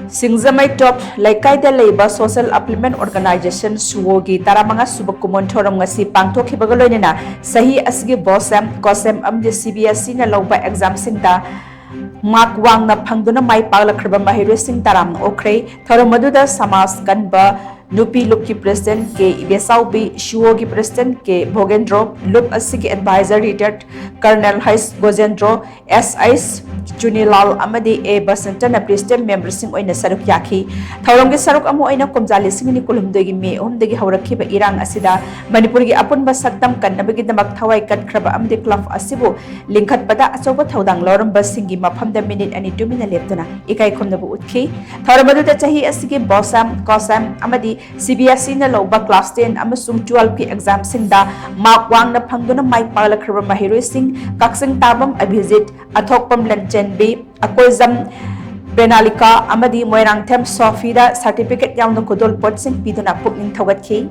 SINGJAMEI top LEIKAI da LEIBA social upliftment organization SHUBA gi taramanga SHUBA KUMON THOURAM ngasi PANGTHOKKHIBAGA LOINANA CHAHI ASIGI Bosem Cohsem Amadi Cbse na Louba exam Shingda Mark WANGNA PHANGDUNA Mai Paklakkhraba Maheiroi Shing Taramna Okkhre Thouram aduda samaj kanba Nupi Loop ki President ke Ibesaubi SHUBA ki President ke Bhogendro Loop ASIGI advisor retired Colonel Hais Gojendro SIs Junilal Amadi A Basantana President member sing oina saruk yaki Thouram ge saruk amo oina komjali sing ni kulumdegi me umdegi haurakhiba irang asida Manipuri gi apun basaktam kannabagi damak thawai katkraba amde club asibu lingkhat pada achoba thodang loram basingi maphamda minute ani 2 minute leptuna ikai khomnabu utkhi Thouram adu chahi asigi Bosem Cohsem Amadi CBSE na Louba class 10 amasung 12 ki exam singda Mark WANGNA PHANGDUNA Mai Paklakkhraba Maheiroi Shing Kaksing tabam abhijit athokpam lanchen B Akoizam Benalika Amadi Moirangthem Sofida certificate yauna kodol pot sing piduna pukning thogatkhi